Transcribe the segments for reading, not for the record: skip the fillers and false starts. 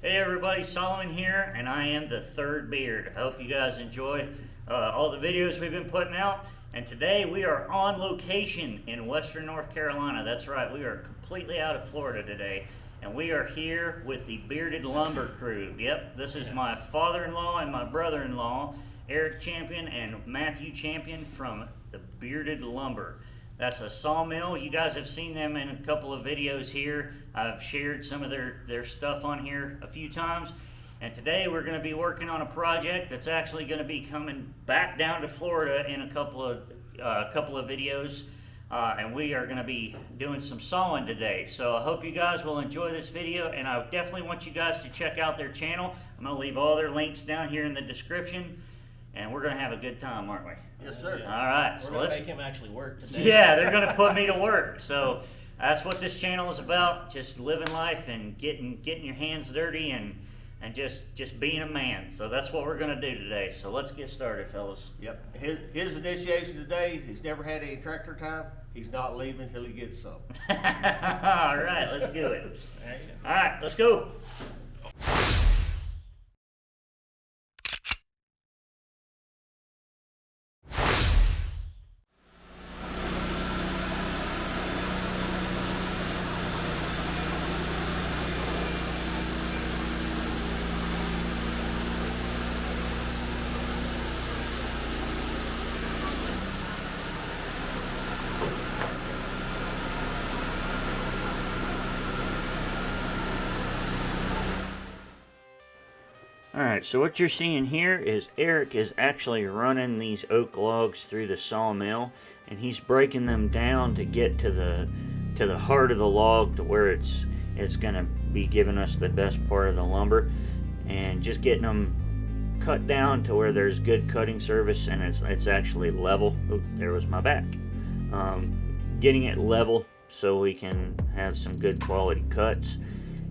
Hey everybody, Solomon here, and I am the third beard. I hope you guys enjoy all the videos we've been putting out. And today we are on location in Western North Carolina. That's right, we are completely out of Florida today. And we are here with the Bearded Lumber crew. Yep, this is my father-in-law and my brother-in-law, Eric Champion and Matthew Champion from the Bearded Lumber. That's a sawmill. You guys have seen them in a couple of videos here. I've shared some of their stuff on here a few times. And today we're going to be working on a project that's actually going to be coming back down to Florida in a couple of videos. And we are going to be doing some sawing today. So I hope you guys will enjoy this video, and I definitely want you guys to check out their channel. I'm going to leave all their links down here in the description. And we're going to have a good time, aren't we? Yes, sir. All right. We're going to make him actually work today. Yeah, they're going to put me to work. So that's what this channel is about, just living life and getting your hands dirty and just being a man. So that's what we're going to do today. So let's get started, fellas. Yep. His initiation today, he's never had any tractor time. He's not leaving until he gets some. All right, let's do it. All right, let's go. Alright, so what you're seeing here is Eric is actually running these oak logs through the sawmill, and he's breaking them down to get to the heart of the log, to where it's going to be giving us the best part of the lumber, and just getting them cut down to where there's good cutting surface and it's actually level. Oh, there was my back. Getting it level so we can have some good quality cuts.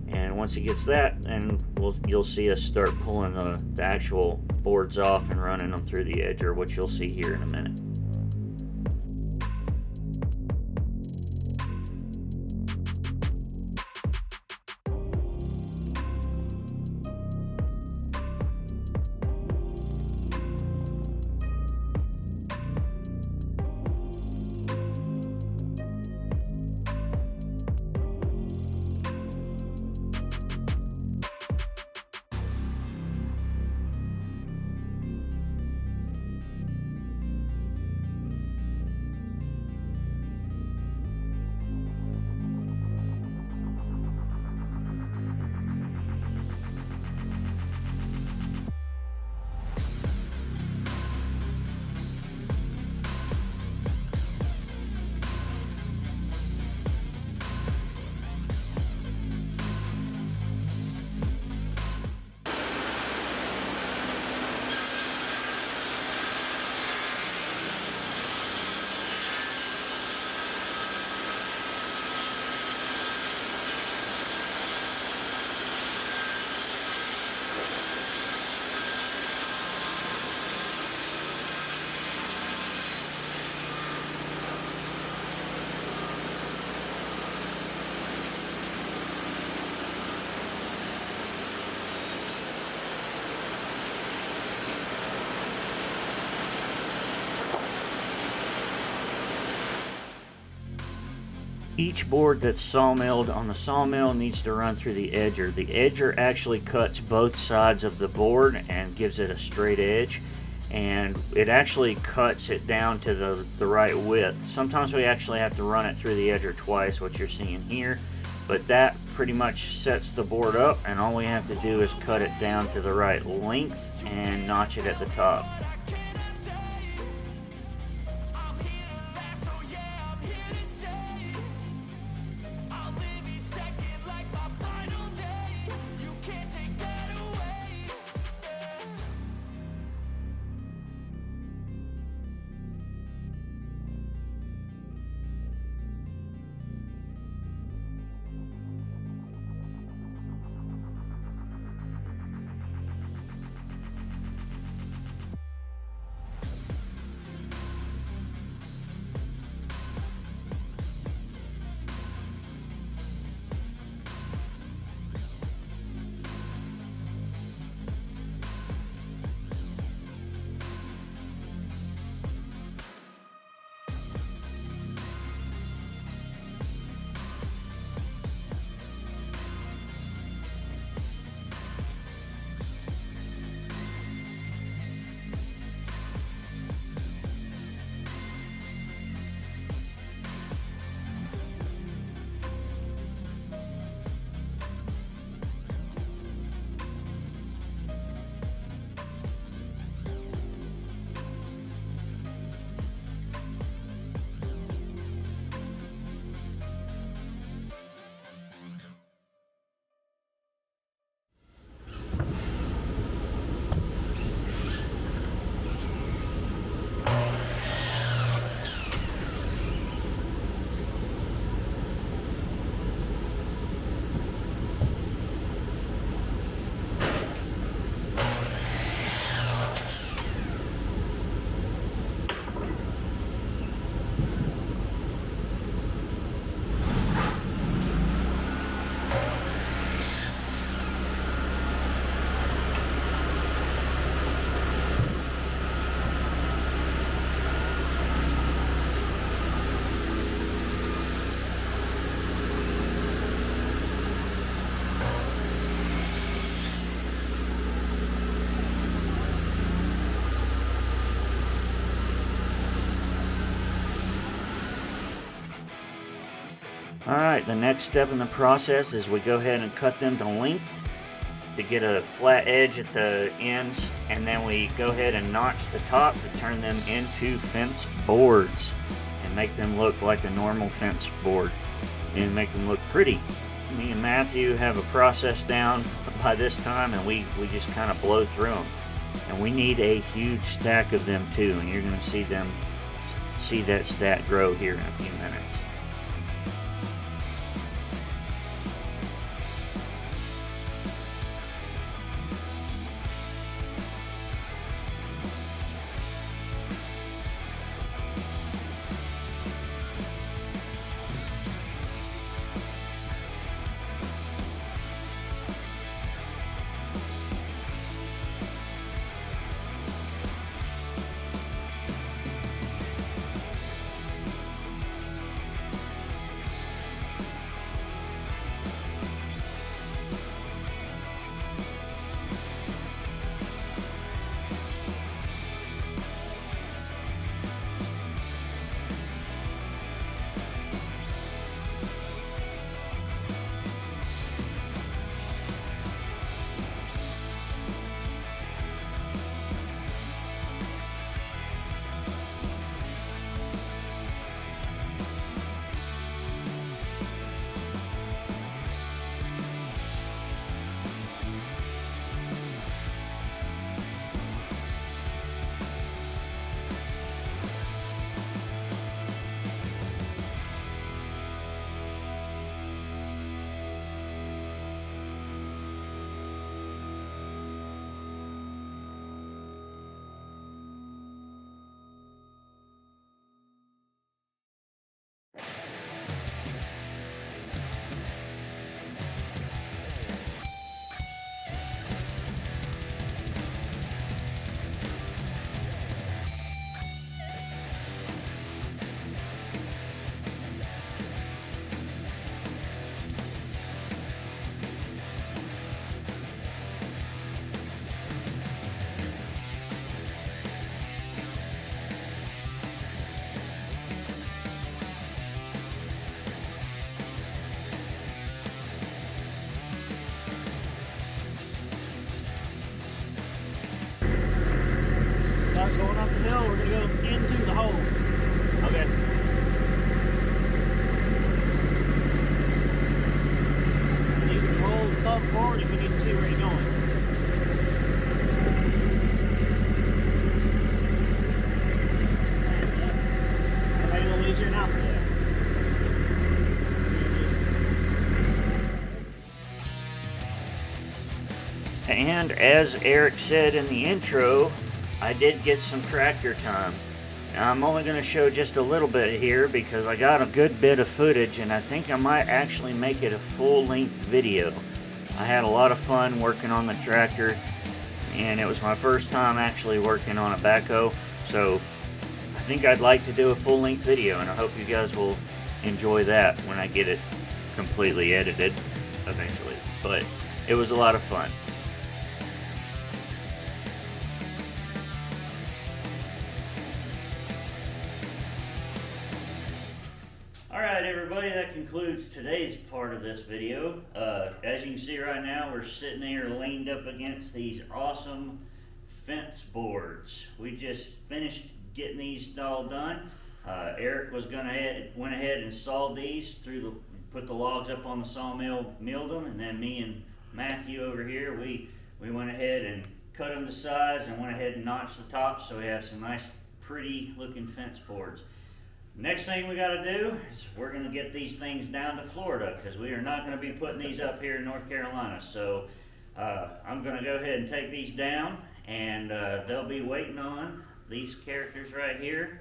And once he gets that, then you'll see us start pulling the actual boards off and running them through the edger, which you'll see here in a minute. Each board that's sawmilled on the sawmill needs to run through the edger. The edger actually cuts both sides of the board and gives it a straight edge, and it actually cuts it down to the right width. Sometimes we actually have to run it through the edger twice, what you're seeing here, but that pretty much sets the board up, and all we have to do is cut it down to the right length and notch it at the top. Alright, the next step in the process is we go ahead and cut them to length to get a flat edge at the ends, and then we go ahead and notch the top to turn them into fence boards and make them look like a normal fence board and make them look pretty. Me and Matthew have a process down by this time, and we just kind of blow through them. And we need a huge stack of them too, and you're going to see that stack grow here in a few minutes. Going up the hill, we're going to go into the hole. Okay. You can hold the thumb forward if you need to see where you're going. That made it a little easier now for you. And as Eric said in the intro, I did get some tractor time. Now, I'm only going to show just a little bit here because I got a good bit of footage, and I think I might actually make it a full-length video. I had a lot of fun working on the tractor, and it was my first time actually working on a backhoe, so I think I'd like to do a full-length video, and I hope you guys will enjoy that when I get it completely edited eventually. But it was a lot of fun. Alright everybody, that concludes today's part of this video. As you can see right now, we're sitting here leaned up against these awesome fence boards. We just finished getting these all done. Eric went ahead and sawed these put the logs up on the sawmill, milled them, and then me and Matthew over here, we went ahead and cut them to size and went ahead and notched the tops so we have some nice pretty looking fence boards. Next thing we got to do is we're going to get these things down to Florida because we are not going to be putting these up here in North Carolina. So I'm going to go ahead and take these down, and they'll be waiting on these characters right here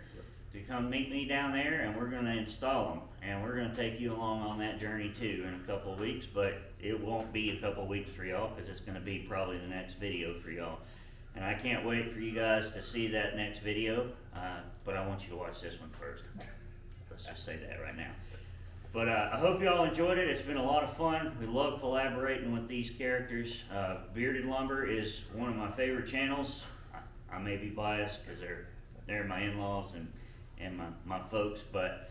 to come meet me down there, and we're going to install them. And we're going to take you along on that journey too in a couple of weeks, but it won't be a couple of weeks for y'all because it's going to be probably the next video for y'all. And I can't wait for you guys to see that next video, but I want you to watch this one first. Let's just say that right now. But I hope y'all enjoyed it. It's been a lot of fun. We love collaborating with these characters. Bearded Lumber is one of my favorite channels. I may be biased because they're my in-laws and my folks, but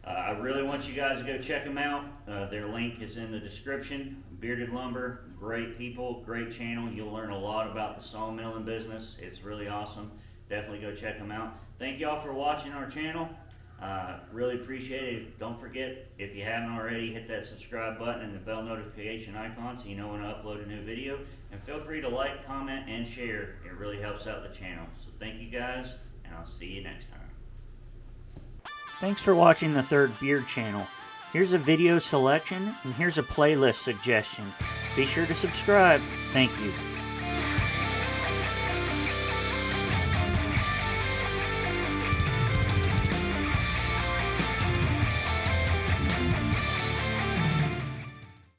I really want you guys to go check them out. Their link is in the description. Bearded Lumber, great people, great channel. You'll learn a lot about the sawmilling business. It's really awesome. Definitely go check them out. Thank y'all for watching our channel. Really appreciate it. Don't forget, if you haven't already, hit that subscribe button and the bell notification icon so you know when I upload a new video. And feel free to like, comment, and share. It really helps out the channel. So thank you guys, and I'll see you next time. Thanks for watching the Third Beard channel. Here's a video selection, and here's a playlist suggestion. Be sure to subscribe. Thank you.